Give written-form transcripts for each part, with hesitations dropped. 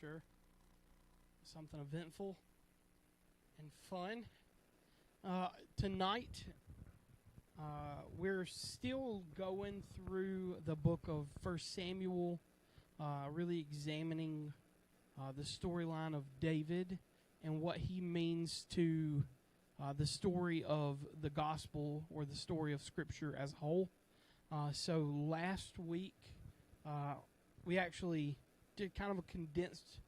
sure. Something eventful and fun. Tonight, we're still going through the book of 1 Samuel, really examining the storyline of David and what he means to the story of the gospel or the story of Scripture as a whole. So last week, we actually did kind of a condensed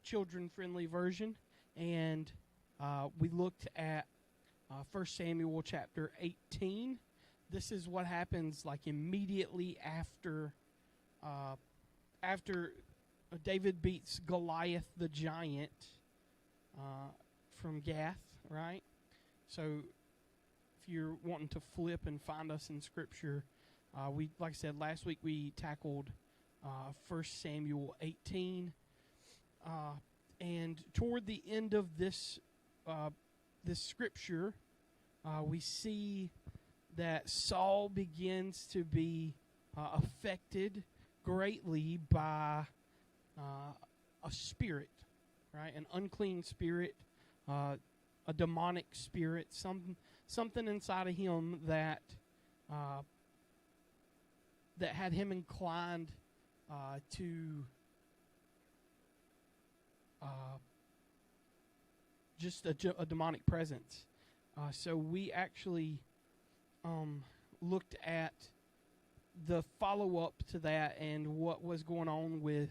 children-friendly version, and we looked at 1 Samuel chapter 18. This is what happens like immediately after David beats Goliath the giant from Gath, right? So if you're wanting to flip and find us in Scripture, like I said, last week we tackled 1 Samuel 18. And toward the end of this scripture, we see that Saul begins to be affected greatly by a spirit, right? An unclean spirit, a demonic spirit, something inside of him that had him inclined to just a demonic presence. So we actually looked at the follow-up to that and what was going on with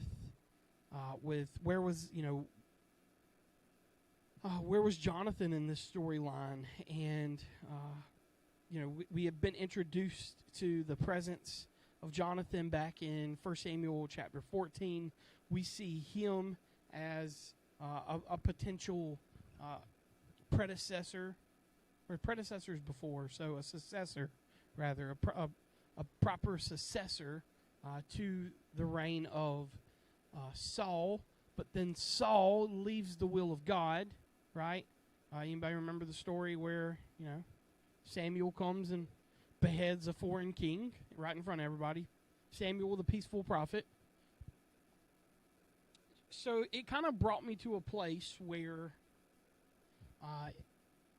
where was Jonathan in this storyline, and we have been introduced to the presence of Jonathan back in 1 Samuel chapter 14. We see him as a potential predecessor, or predecessors before, so a successor, rather, a proper successor to the reign of Saul. But then Saul leaves the will of God, right? Anybody remember the story where, Samuel comes and beheads a foreign king right in front of everybody? Samuel, the peaceful prophet. So it kind of brought me to a place where I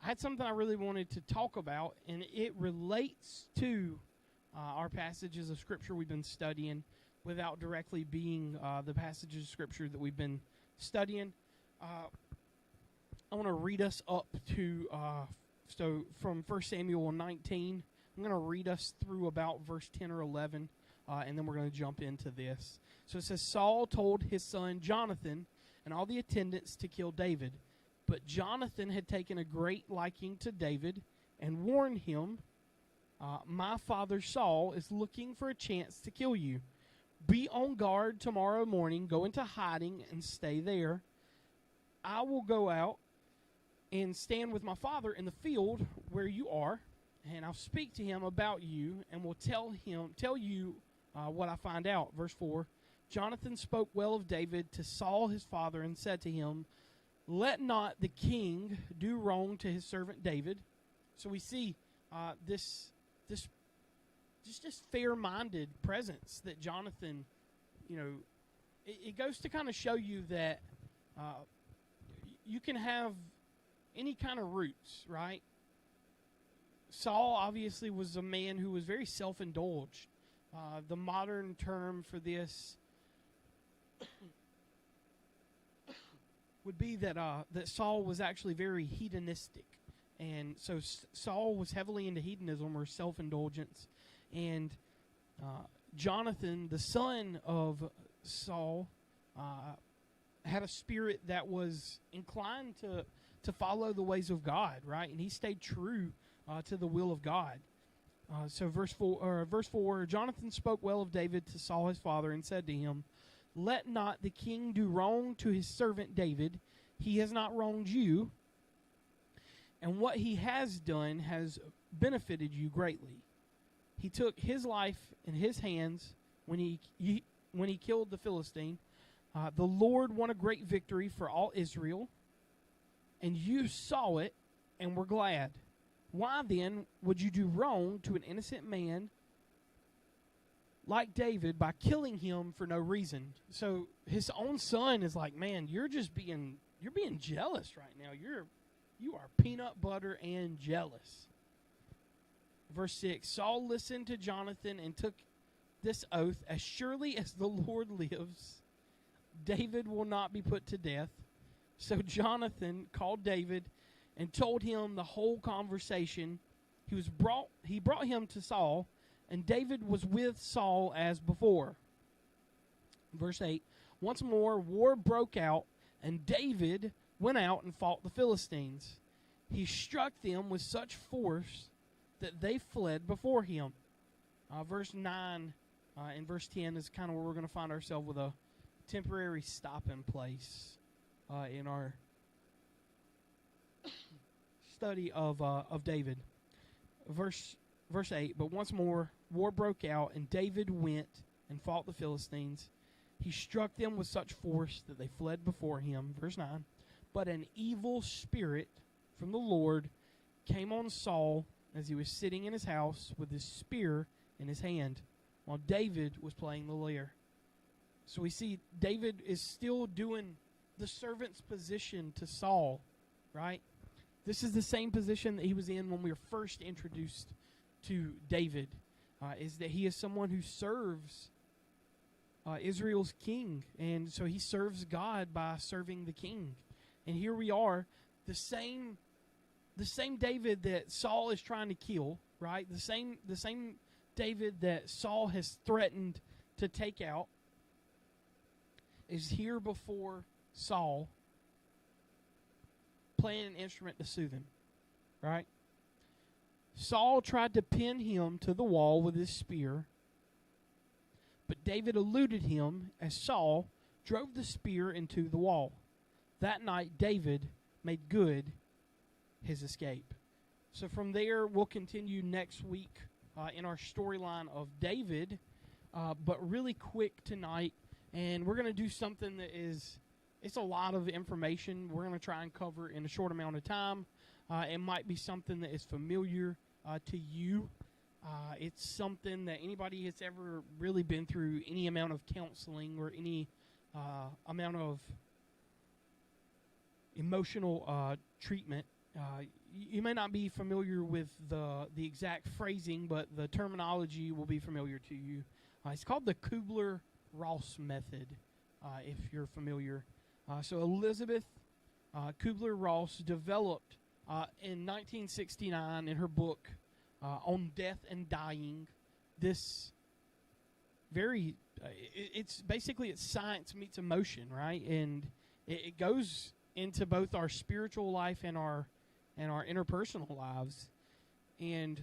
had something I really wanted to talk about, and it relates to our passages of Scripture we've been studying without directly being the passages of Scripture that we've been studying. I want to read us up to, so from 1 Samuel 19, I'm going to read us through about verse 10 or 11, and then we're going to jump into this. So it says, Saul told his son Jonathan and all the attendants to kill David. But Jonathan had taken a great liking to David and warned him, my father Saul is looking for a chance to kill you. Be on guard tomorrow morning, go into hiding and stay there. I will go out and stand with my father in the field where you are, and I'll speak to him about you and will tell you what I find out. Verse 4, Jonathan spoke well of David to Saul his father and said to him, let not the king do wrong to his servant David. So we see this fair-minded presence that Jonathan, it goes to kind of show you that you can have any kind of roots, right? Saul obviously was a man who was very self-indulged. The modern term for this would be that Saul was actually very hedonistic. And so Saul was heavily into hedonism or self-indulgence. And Jonathan, the son of Saul, had a spirit that was inclined to follow the ways of God, right? And he stayed true to the will of God. So verse 4, Jonathan spoke well of David to Saul his father and said to him, let not the king do wrong to his servant David. He has not wronged you, and what he has done has benefited you greatly. He took his life in his hands when he killed the Philistine. The Lord won a great victory for all Israel, and you saw it and were glad. Why then would you do wrong to an innocent man like David, by killing him for no reason. So his own son is like, man, you're being jealous right now. You are peanut butter and jealous. Verse 6, Saul listened to Jonathan and took this oath, as surely as the Lord lives, David will not be put to death. So Jonathan called David and told him the whole conversation. He brought him to Saul, and David was with Saul as before. Verse 8, once more war broke out, and David went out and fought the Philistines. He struck them with such force that they fled before him. Verse 9 and verse 10 is kind of where we're going to find ourselves with a temporary stopping place in our study of David. Verse 8, but once more war broke out, and David went and fought the Philistines. He struck them with such force that they fled before him. Verse 9, but an evil spirit from the Lord came on Saul as he was sitting in his house with his spear in his hand, while David was playing the lyre. So we see David is still doing the servant's position to Saul, right? This is the same position that he was in when we were first introduced to David, is that he is someone who serves Israel's king, and so he serves God by serving the king. And here we are, the same David that Saul is trying to kill, right? The same David that Saul has threatened to take out is here before Saul, playing an instrument to soothe him, right? Saul tried to pin him to the wall with his spear, but David eluded him as Saul drove the spear into the wall. That night, David made good his escape. So from there, we'll continue next week in our storyline of David, but really quick tonight, and we're going to do something that it's a lot of information we're going to try and cover in a short amount of time. It might be something that is familiar to you. It's something that anybody that's ever really been through any amount of counseling or any amount of emotional treatment. You may not be familiar with the exact phrasing, but the terminology will be familiar to you. It's called the Kubler-Ross method, if you're familiar. So Elizabeth Kubler-Ross developed in 1969 in her book on death and dying this very it's science meets emotion, right? And it goes into both our spiritual life and our interpersonal lives. And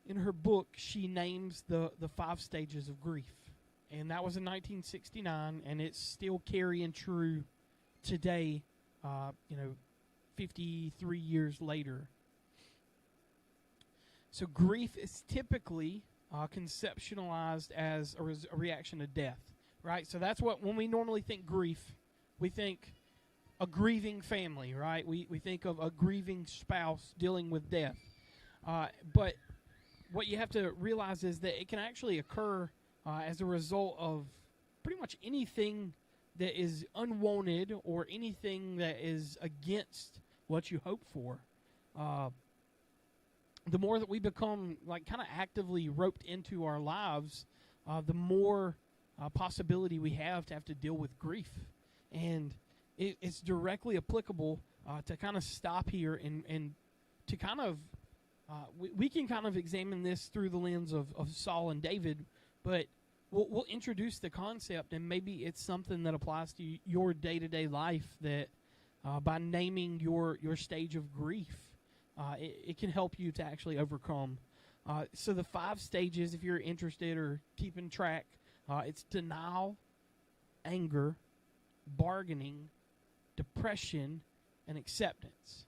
in her book, she names the 5 stages of grief. And that was in 1969, and it's still carrying true today, 53 years later. So grief is typically conceptualized as a reaction to death, right? So that's when we normally think grief, we think a grieving family, right? We think of a grieving spouse dealing with death. But what you have to realize is that it can actually occur as a result of pretty much anything that is unwanted or anything that is against what you hope for. The more that we become kind of actively roped into our lives, the more possibility we have to deal with grief. And it's directly applicable to kind of stop here and to kind of, we can kind of examine this through the lens of Saul and David, but we'll introduce the concept, and maybe it's something that applies to your day-to-day life that by naming your stage of grief, it can help you to actually overcome. So the 5 stages, if you're interested or keeping track, it's denial, anger, bargaining, depression, and acceptance.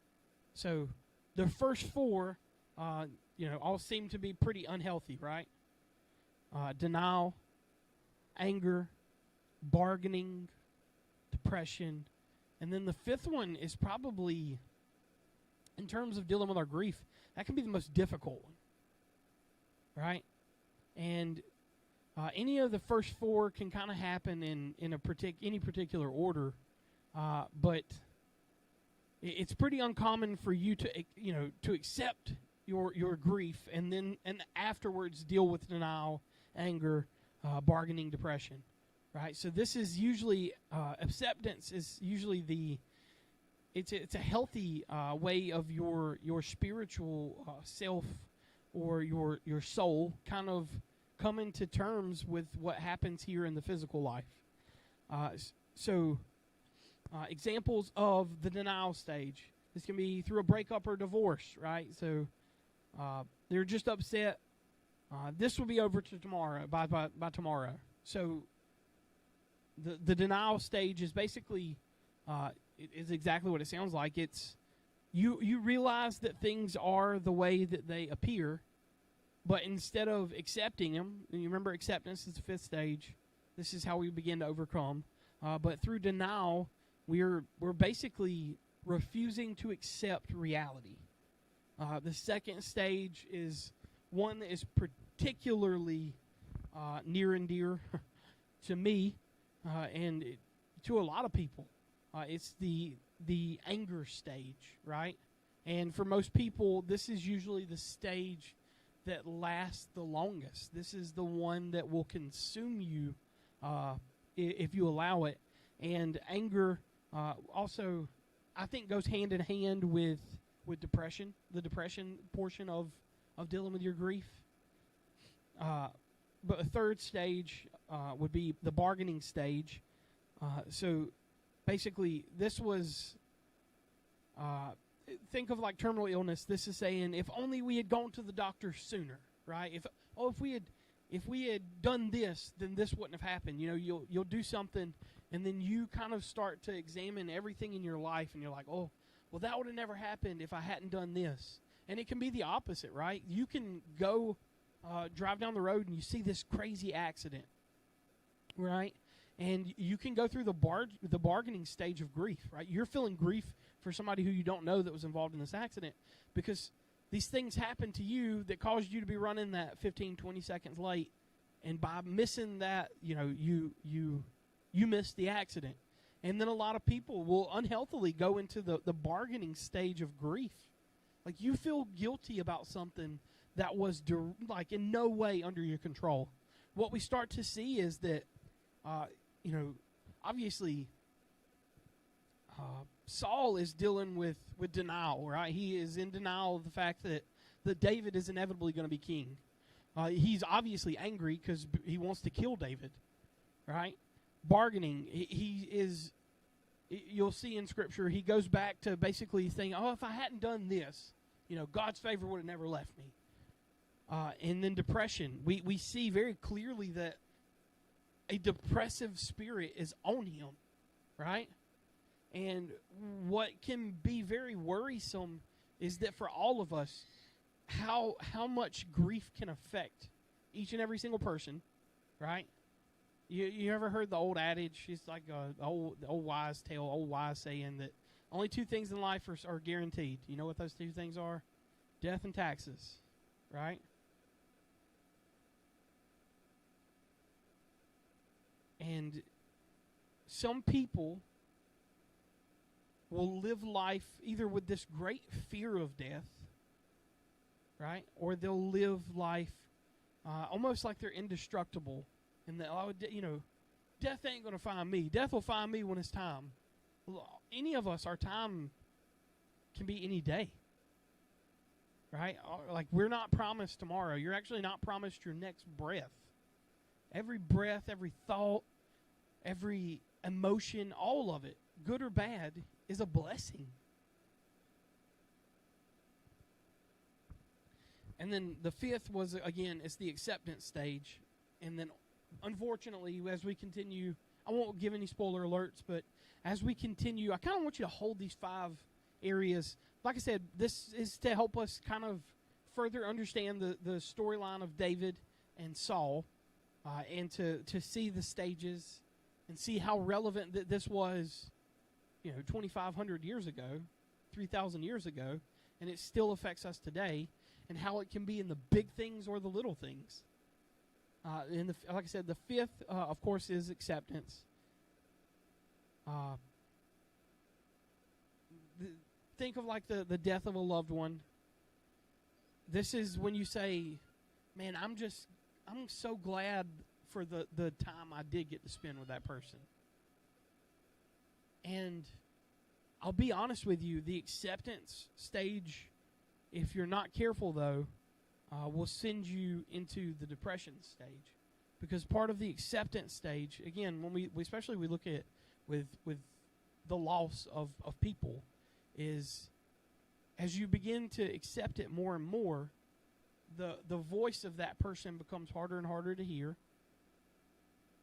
So the first 4, all seem to be pretty unhealthy, right? Denial, anger, bargaining, depression, and then the 5th one is probably, in terms of dealing with our grief, that can be the most difficult one. right? And any of the first four can kind of happen in any particular order, but it's pretty uncommon for you to accept your grief and afterwards deal with denial, anger, bargaining, depression, right? So this is usually acceptance is usually it's a healthy way of your spiritual self or your soul kind of coming to terms with what happens here in the physical life. Examples of the denial stage. This can be through a breakup or divorce, right? So they're just upset. This will be over to tomorrow by tomorrow. So the denial stage is basically is exactly what it sounds like. It's you realize that things are the way that they appear, but instead of accepting them, and you remember acceptance is the fifth stage. This is how we begin to overcome. But through denial, we're basically refusing to accept reality. The second stage is one that is particularly near and dear to me and to a lot of people. It's the anger stage, right? And for most people, this is usually the stage that lasts the longest. This is the one that will consume you if you allow it. And anger also, I think, goes hand in hand with depression, the depression portion of dealing with your grief. But a third stage would be the bargaining stage. So basically, this was, think of like terminal illness. This is saying, if only we had gone to the doctor sooner, right? If we had done this, then this wouldn't have happened. You know, you'll do something, and then you kind of start to examine everything in your life, and you're like, oh, well, that would have never happened if I hadn't done this. And it can be the opposite, right? You can go drive down the road, and you see this crazy accident, right? And you can go through the bargaining stage of grief, right? You're feeling grief for somebody who you don't know that was involved in this accident, because these things happen to you that caused you to be running that 15, 20 seconds late. And by missing that, you missed the accident. And then a lot of people will unhealthily go into the bargaining stage of grief. Like, you feel guilty about something that was in no way under your control. What we start to see is that, obviously, Saul is dealing with denial, right? He is in denial of the fact that David is inevitably going to be king. He's obviously angry because he wants to kill David, right? Bargaining, he is, you'll see in Scripture, he goes back to basically saying, oh, if I hadn't done this, God's favor would have never left me. And then depression, we see very clearly that a depressive spirit is on him, right? And what can be very worrisome is that for all of us, how much grief can affect each and every single person, right? You ever heard the old adage? It's like the old wise tale, old wise saying that only two things in life are guaranteed. You know what those two things are? Death and taxes, right? And some people will live life either with this great fear of death, right? Or they'll live life almost like they're indestructible. And that, death ain't going to find me. Death will find me when it's time. Well, any of us, our time can be any day, right? Like, we're not promised tomorrow. You're actually not promised your next breath. Every breath, every thought, every emotion, all of it, good or bad, is a blessing. And then the fifth was, again, it's the acceptance stage. And then, unfortunately, as we continue, I won't give any spoiler alerts, but as we continue, I kind of want you to hold these 5 areas. Like I said, this is to help us kind of further understand the storyline of David and Saul, and to see the stages and see how relevant that this was, 2,500 years ago, 3,000 years ago, and it still affects us today. and how it can be in the big things or the little things. Like I said, the fifth, of course, is acceptance. Think of like the death of a loved one. This is when you say, man, I'm so glad for the time I did get to spend with that person. And I'll be honest with you, the acceptance stage, if you're not careful though, will send you into the depression stage. Because part of the acceptance stage, again, when we especially we look at with the loss of people, is as you begin to accept it more and more, the voice of that person becomes harder and harder to hear.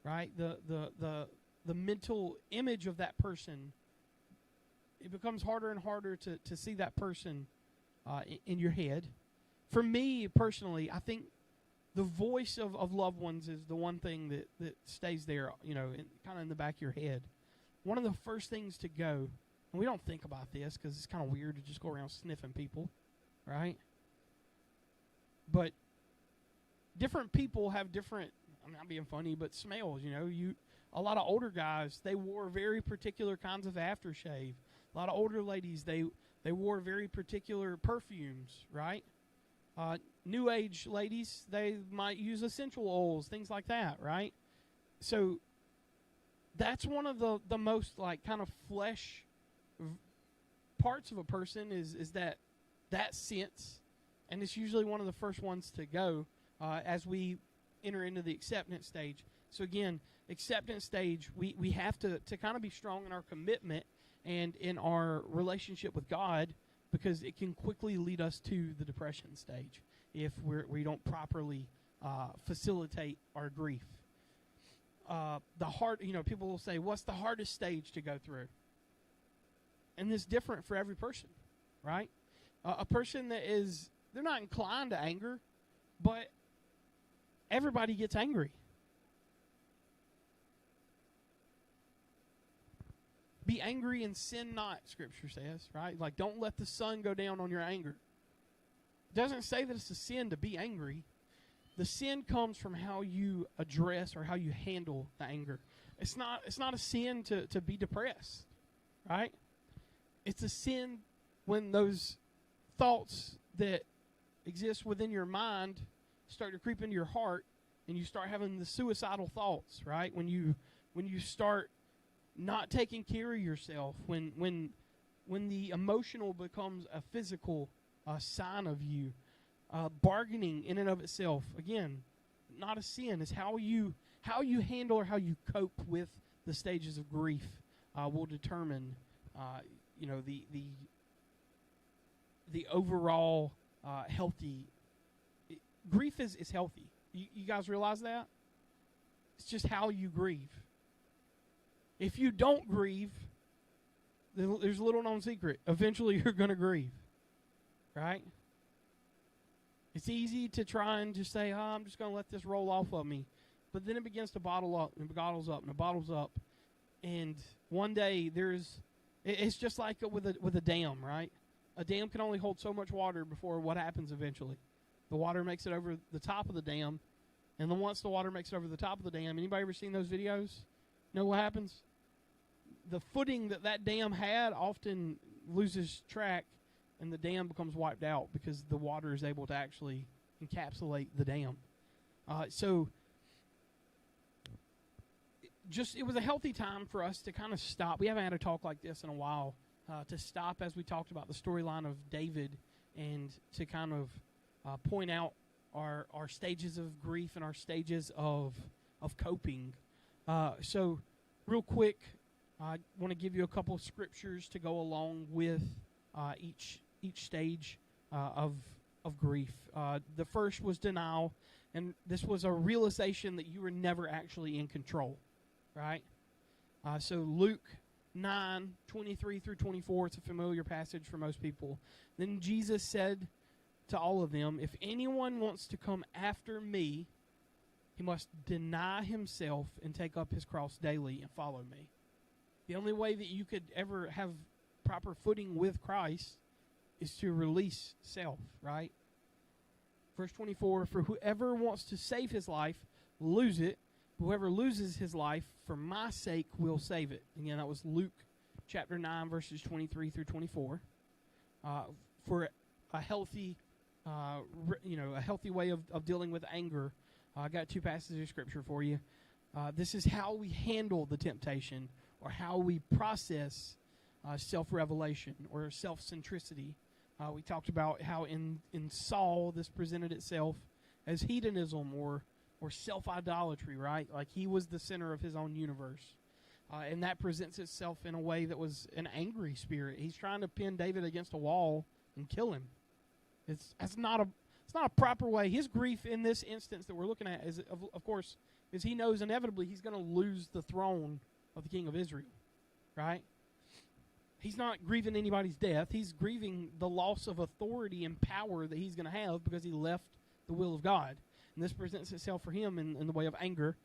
Right? The mental image of that person, it becomes harder and harder to see that person in your head. For me personally, I think the voice of loved ones is the one thing that stays there, kind of in the back of your head. One of the first things to go, and we don't think about this because it's kind of weird to just go around sniffing people, right? But different people have different, I'm not being funny, but smells, a lot of older guys, they wore very particular kinds of aftershave. A lot of older ladies, they wore very particular perfumes, right? New age ladies, they might use essential oils, things like that, right? So that's one of the most like kind of flesh parts of a person is that sense, and it's usually one of the first ones to go as we enter into the acceptance stage. So again, acceptance stage, we have to kind of be strong in our commitment and in our relationship with God, because it can quickly lead us to the depression stage if we don't properly facilitate our grief. People will say, what's the hardest stage to go through? And it's different for every person, right? A person they're not inclined to anger, but everybody gets angry. Be angry and sin not, Scripture says, right? Like, don't let the sun go down on your anger. It doesn't say that it's a sin to be angry. The sin comes from how you address or how you handle the anger. It's not a sin to be depressed, right? It's a sin when those thoughts that exist within your mind start to creep into your heart, and you start having the suicidal thoughts, right? When you start not taking care of yourself, when the emotional becomes a physical sign of you, bargaining in and of itself, again, not a sin. It's how you handle or how you cope with the stages of grief will determine the overall healthy. Grief is healthy. You guys realize that? It's just how you grieve. If you don't grieve, there's a little known secret. Eventually you're going to grieve. Right? It's easy to try and just say, I'm just going to let this roll off of me. But then it begins to bottle up, and it bottles up, and it bottles up. And one day it's just like with a dam, right? A dam can only hold so much water before what happens eventually. The water makes it over the top of the dam. And then once the water makes it over the top of the dam, anybody ever seen those videos? You know what happens? The footing that dam had often loses track, and the dam becomes wiped out because the water is able to actually encapsulate the dam. So it was a healthy time for us to kind of stop. We haven't had a talk like this in a while, to stop as we talked about the storyline of David, and to kind of point out our stages of grief and our stages of coping. So real quick, I want to give you a couple of scriptures to go along with each stage of grief. The first was denial, and this was a realization that you were never actually in control, right? So Luke 9:23 through 24, it's a familiar passage for most people. Then Jesus said to all of them, if anyone wants to come after me, he must deny himself and take up his cross daily and follow me. The only way that you could ever have proper footing with Christ is to release self, right? Verse 24, for whoever wants to save his life, lose it. Whoever loses his life for my sake will save it. Again, that was Luke chapter 9, verses 23 through 24. For a healthy, a healthy way of dealing with anger, I got two passages of scripture for you. This is how we handle the temptation, or how we process self-revelation or self-centricity. We talked about how in Saul this presented itself as hedonism or self-idolatry, right? Like he was the center of his own universe. And that presents itself in a way that was an angry spirit. He's trying to pin David against a wall and kill him. It's not a proper way. His grief in this instance that we're looking at is, of course, is he knows inevitably he's going to lose the throne of the king of Israel, right? He's not grieving anybody's death. He's grieving the loss of authority and power that he's going to have because he left the will of God. And this presents itself for him in the way of anger.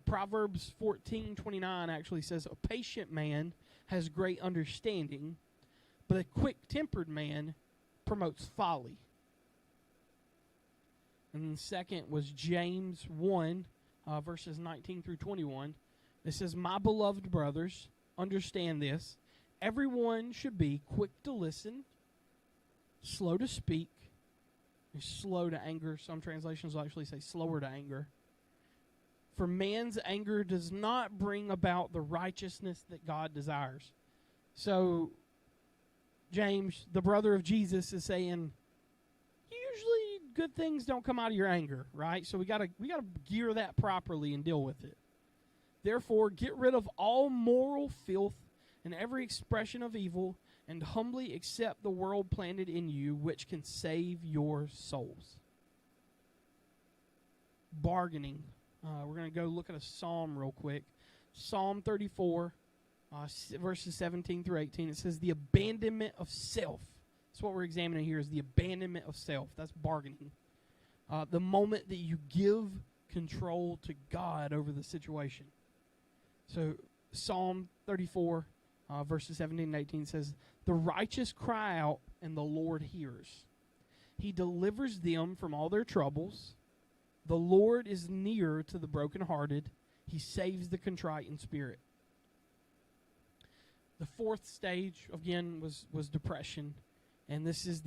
Proverbs 14:29 actually says, a patient man has great understanding, but a quick-tempered man promotes folly. And then the second was James 1, verses 19 through 21. It says, my beloved brothers, understand this. Everyone should be quick to listen, slow to speak, and slow to anger. Some translations will actually say slower to anger. For man's anger does not bring about the righteousness that God desires. So, James, the brother of Jesus, is saying, usually good things don't come out of your anger, right? So we gotta gear that properly and deal with it. Therefore, get rid of all moral filth and every expression of evil, and humbly accept the word planted in you, which can save your souls. Bargaining. We're going to go look at a psalm real quick. Psalm 34, verses 17 through 18. It says, the abandonment of self. That's what we're examining here, is the abandonment of self. That's bargaining. The moment that you give control to God over the situation. So, Psalm 34, verses 17 and 18 says, the righteous cry out, and the Lord hears. He delivers them from all their troubles. The Lord is near to the brokenhearted. He saves the contrite in spirit. The fourth stage, again, was depression. And this is